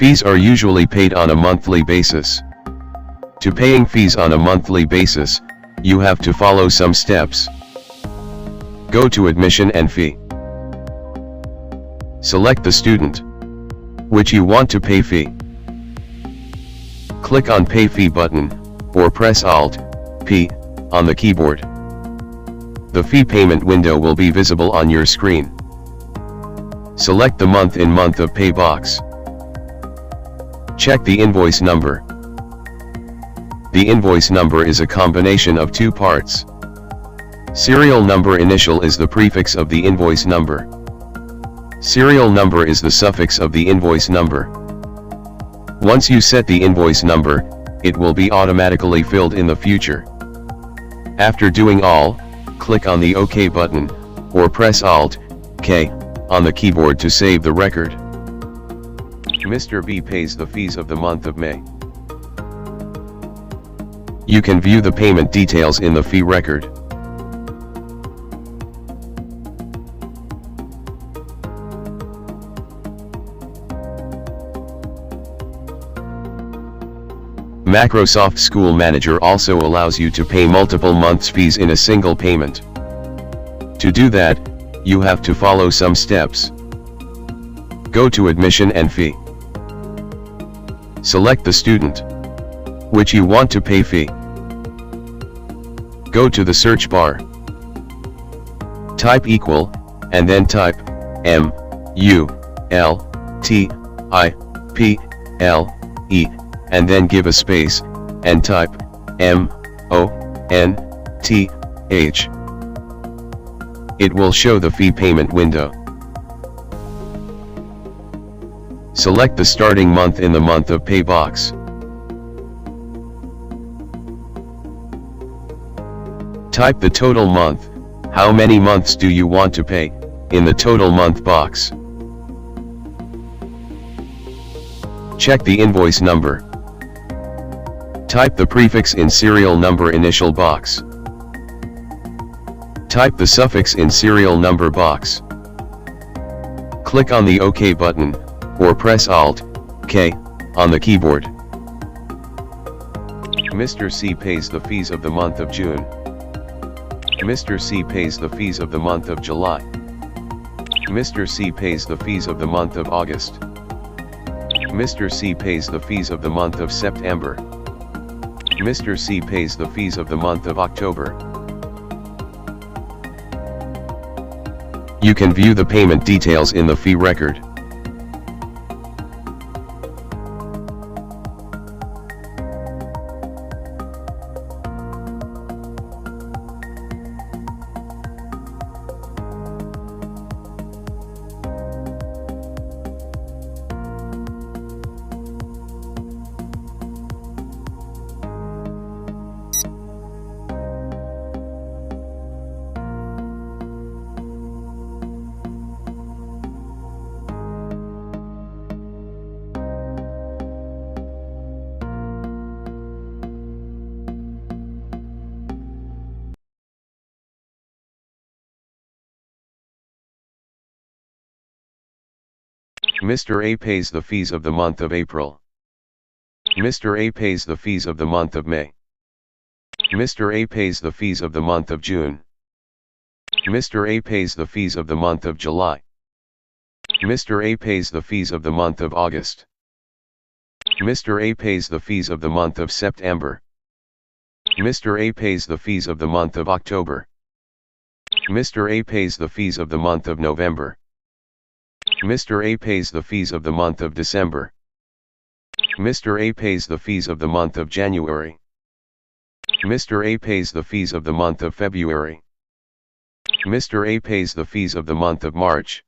Fees are usually paid on a monthly basis. To paying fees on a monthly basis, you have to follow some steps. Go to Admission and Fee. Select the student which you want to pay fee. Click on Pay Fee button, or press Alt-P on the keyboard. The fee payment window will be visible on your screen. Select the month in month of pay box. Check the invoice number. The invoice number is a combination of two parts. Serial number initial is the prefix of the invoice number. Serial number is the suffix of the invoice number. Once you set the invoice number, it will be automatically filled in the future. After doing all, click on the OK button, or press Alt-K on the keyboard to save the record. Mr. B pays the fees of the month of May. You can view the payment details in the fee record. MacroSoft School Manager also allows you to pay multiple months' fees in a single payment. To do that, you have to follow some steps. Go to Admission and Fee. Select the student which you want to pay fee. Go to the search bar. Type equal, and then type MULTIPLE, and then give a space, and type MONTH. It will show the fee payment window. Select the starting month in the month of pay box. Type the total month, how many months do you want to pay, in the total month box. Check the invoice number. Type the prefix in serial number initial box. Type the suffix in serial number box. Click on the OK button, or press Alt-K on the keyboard. Mr. C pays the fees of the month of June. Mr. C pays the fees of the month of July. Mr. C pays the fees of the month of August. Mr. C pays the fees of the month of September. Mr. C pays the fees of the month of October. You can view the payment details in the fee record. Mr. A pays the fees of the month of April. Mr. A pays the fees of the month of May. Mr. A pays the fees of the month of June. Mr. A pays the fees of the month of July. Mr. A pays the fees of the month of August. Mr. A pays the fees of the month of September. Mr. A pays the fees of the month of October. Mr. A pays the fees of the month of November. Mr. A pays the fees of the month of December. Mr. A pays the fees of the month of January. Mr. A pays the fees of the month of February. Mr. A pays the fees of the month of March.